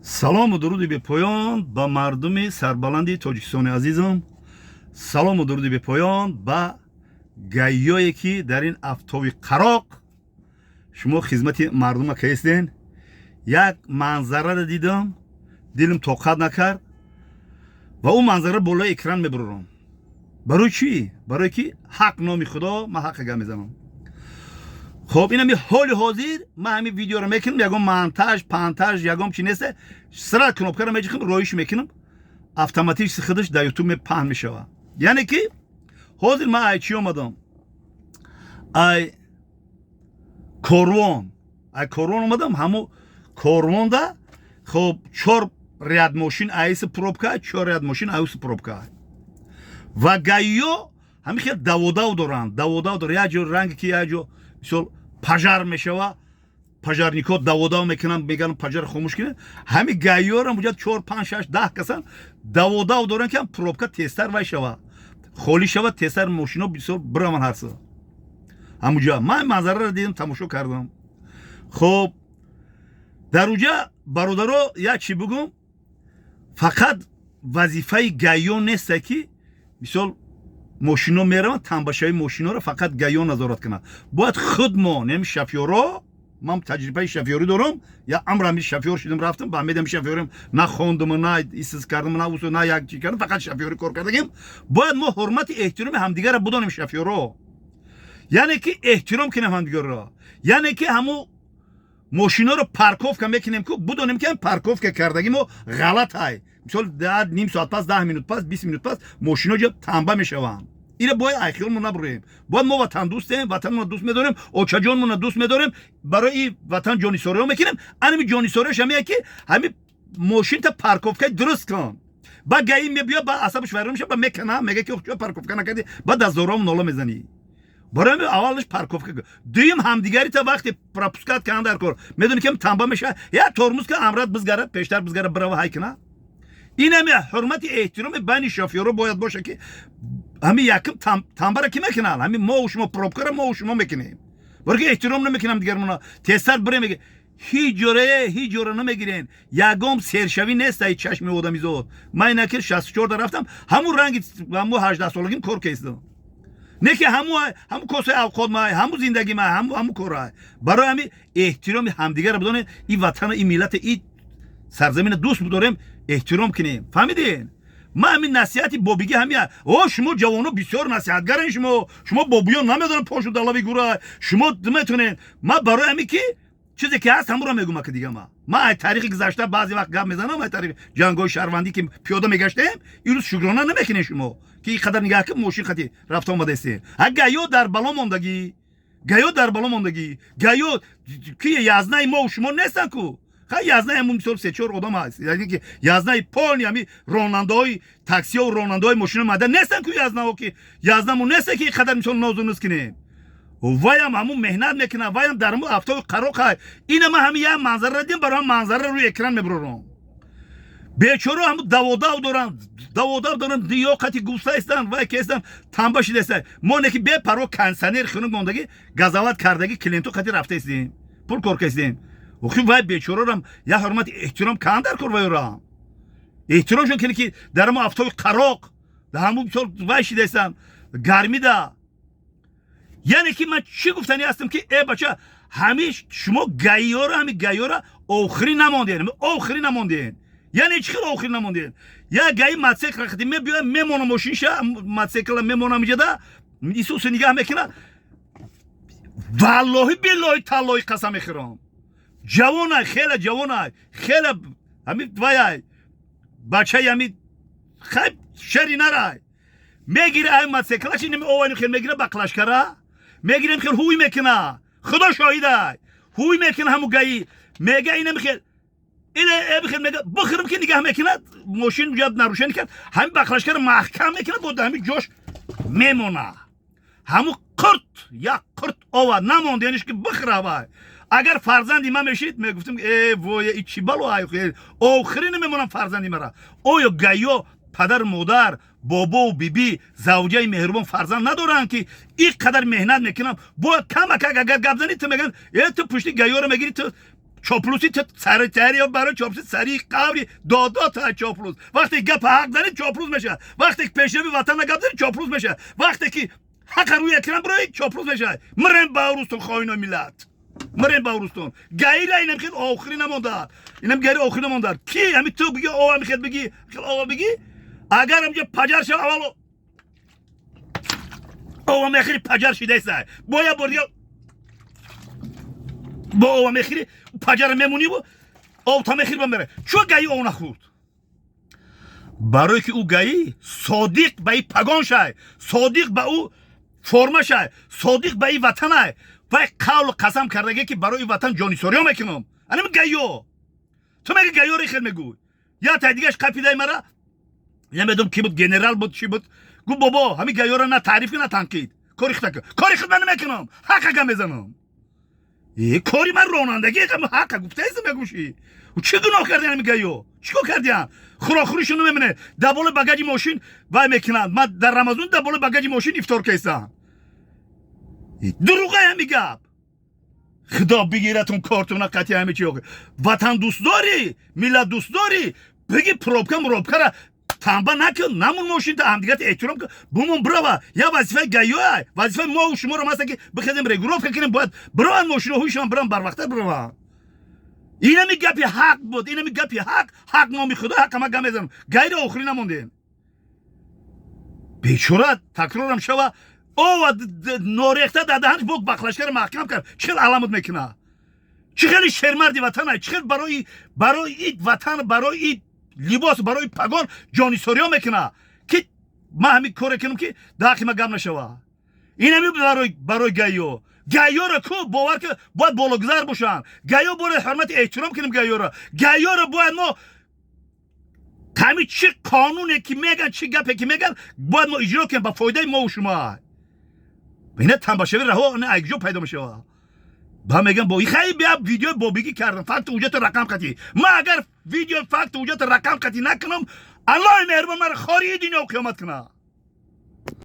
салому дуруди бепоён ба мардуми сарбаланди тоҷикистони азизам. Салому дуруди бепоён ба гайёе ки дар ин афтоби қароқ шумо хизмати мардума кайстен. Як манзараро дидам, дилам тоқат накард ва ӯ манзара болои экран мебурам. барои чӣ? Барое ки ҳақ номи худо ман ҳаққа гап мезанам. خب اینم حال حاضر ما همین ویدیو رو میکنم یکم مونتاژ پانتاژ یکم چی نیست سرعت کنوپکا رو میچینم رویش میکنم اتوماتیک خودش در یوتیوب پهن میشه. یعنی که حاضر ما ای چی اومدم ای کاروان اومدم همو کاروان دا خب 4 ریاد ماشین ایس پروبکا 4 ریاد ماشین ایس پروبکا و گایو همین خیلی داوداو دارن یا جو رنگ کی یا جو مثلا пожар мешава, пожарникот даводав мекунанд, мегӯянд пожар хомӯш кунед. Ҳами гайёро муҷад 4 5 6 10 касан даводав доранд ки пробка тезтар вай шава, холӣ шава, тезтар мошино бисёр бираман ҳарса. Ҳамуҷа ман манзараро дидам, тамошо кардам. Хоб дар уҷа бародаро як чӣ бигӯм, фақат вазифаи гайё нест ки мисол ماشینا میرم تنباشای ماشینا رو فقط گایو نظارت کنه. باید خود ما نمی شفیورا من تجربه شفیوری دارم یا امرم شفیور شدم رفتم با میدم شفیورم نه خوندم نه ایستز کردم نه وسو نه یک چی کردم فقط شفیوری کار کردیم. باید ما حرمت احترام همدیگه رو بدونیم شفیورا. یعنی که احترام کنیم همدیگه رو. یعنی که همو ماشینا رو پارکوف کنیم که بدونیم که پارکوف که کردگی ما غلط های. مثلا نیم ساعت پس 10 minut پس 20 minut پس ماشینا جا تنبه میشوند. اینه باید ایخیالمون نبریم. باید ما وطن دوستیم، وطنمون دوست می‌داریم، اوچا جانمون دوست می‌داریم، برای وطن جانی سوری میکنیم. همین جانی سوریش همیه که همین ماشین تا پارکوفکای درست کن. با گایی میبیا با عصبش ویران میشه با میکنه میگه که چرا پارکوفکا نکردی؟ بعد از زورام ناله میزنی. برای اولش پارکوفکا دویم همدیگری تا وقتی پروپوسکات کردن در کار میدونی که تنبه میشه یا ترمز که امرات بزگره پیشتر بزگره برای های کنه. این همه حرمت احترام بین شافیورا باید باشه که همین یکم تنبره کی میکنن. همین ما و شما پروبکار ما و شما میکنیم. برای احترام نمیکنم دیگرمونا تستر بره میگه هیچ جوره نمیگیرین. یگام سرشوی نیست ای چشم آدمی زود. من نکر 64 رفتم همون رنگ همون 18 سالگیم کار کردم. نه که همون کوسه اوقات ما همون زندگی ما همون کارا. برای همین احترام همدیگه رو بدونید. این وطن این ملت این سرزمین دوست بداریم احترام کنیم. فهمیدین؟ ما همین نصیحتی بابیگی همیه. شما جوانو بسیار نصیحتگرین. شما بابیان نمیدونن پاشو دلاوی گوره شما میتونین. ما برای همین که چیزی که هست همون رو میگم که دیگه ما تاریخی گذشته بعضی وقت گپ میزنم. تاریخ جنگای شهروندی که پیاده میگشتیم این روز شکرانه نمیکنین شما که این قدر نگاه که ماشین خطی رفت آمده استین. گایو در بالا موندگی گایو که یازنه ما و شما نیستن کو. خیلی یازنه همون مثل 3-4 آدم هست. یعنی که یازنه پول یعنی راننده‌های تاکسی و راننده‌های ماشین ماده نیستن که یازنه که یازنه‌مون نیست که قدر مثل نازونست کنیم. وایم همون مهنت میکنه وایم در مو افتاد قراق. اینا ما همین یه منظره دیدیم برای منظره روی اکران میبرم. بیچاره همون داووداو دارن دیوقتی گوسته استن وای که استن تنباشی دستن. ما نکی به پرو کانسانر خونم موندگی گازاوات کردگی کلینتو خاطر رفته استیم. پول کار کردیم. وقتی وای بیچاره‌ام یه حرمت احترام کند در کار وایرام. احترامشون کنی که در ما افتاد قراق ده همون بسیار وایشی دستن گرمی ده. یعنی که من چی گفتنی هستم که ای بچه همیش شما گایورا آخری نموندین. یعنی چی آخری نموندین؟ یا گای ماتسیکل خدی میمونه ماشینشه ماتسیکل میمونه میجه ده ایسوس نگاه میکنه. والله بالله تعالی قسم میخورم. جوانای خیلی همین وای بچه همین خیلی شری نرای میگیره این ماتسیکلش اینم اوانی خیلی میگیره بقلش کرده میگیریم خیلی هوی میکنه خدا شاهده هوی میکنه همون گایی میگه اینم خیلی بخیر میگه بخیرم که نگاه میکنه ماشین جاب نروشن کرد همین بقلش کرده محکم میکنه بود همین جوش میمونه همون قرط آوا نمونده یعنیش که بخیره وای. اگر فرزندی من میشید میگفتم ای وای این چی بلو خیلی آخری نمیمونم فرزندی مرا. یا گایو پدر مادر بابا و بیبی زوجه مهربان فرزند ندارن که این قدر مهنت میکنم با کم اگر گپ زنی تو میگن تو پشتی گایو رو میگیری تو چاپلوسی سر تری برای چاپلوسی سری قبری دادا تا چاپلوس وقتی گپ حق داری چاپلوس میشه وقتی پیشوی وطن گپ داری چاپلوس میشه وقتی که حق روی اکرام برای چاپلوس میشه مرن باورستون خاین ملت مرن باورستون غیر اینم خیلی آخری نمونده اینم غیر آخری نمونده کی همین تو بگی او هم خیلی بگی خیلی او بگی اگر هم پجر شو اول او هم خیلی پجر شده سای باید بردی با او مخیری پجر میمونی و او تا مخیر بمره چو گایی او نخورد برای که او گایی صادق به ای پگان شای صادق به او فرما شای صادق به ای وطن های و قول و قسم کردگی که برای وطن جانی سوریا میکنم انم گایو تو مگه گایو رو خیلی میگوی یا تا دیگهش قپیده مرا نمیدونم کی بود گنرال بود چی بود گو بابا همین گایو رو نه تعریف نه تنقید کاری خود من نمیکنم حقا میزنم کاری من رانندگی حق گفته ایست میگوشی و چه گناه کردی همین گایو چیکار کردی خراخوریشون نمیمونه دبال بگاج ماشین وای میکنن من در رمضان دبال بگاج ماشین افطار کردم دروغه همین گپ خدا بگیرتون کارتون قطعی همه چی وطن دوست داری ملت دوست داری بگی پروبکا را تنبه نکن نمون ماشین تا همدیگت احترام کن بومون برو یا وظیفه گایوه وظیفه ما و شما رو مثلا که بخیدیم رگروف کنیم باید برو ماشین و هوشان برام بر وقته برو اینا می گپی حق بود اینا می گپی حق نامی خدا حق ما گم بزنم غیر آخری نمونده بیچاره تکرارم شوه او نوریخته دادهانش بود بخلشگر محکم کرد چه علامت میکنه چه خیلی شرمردی وطنه چه خیلی برای این وطن برای این لباس برای پگان جانی سوریا میکنه که ما همین کار کنم که داخل ما گم نشوه این همی برای گایو رو کو باور که باید بالاگذار باشن گایو باید حرمت احترام کنیم گایو رو باید ما همین چه قانونه که میگن چه گپه که میگن باید ما اجرا کنیم با فایده ما و شما اینه تنباشوی رها نه اگجو پیدا میشه با میگم با خیلی بیا ویدیو بابیگی کردم فقط وجود رقم قطعی ما اگر ویدیو فقط وجود رقم قطعی نکنم الله مهربان من خاری دنیا و قیامت کنه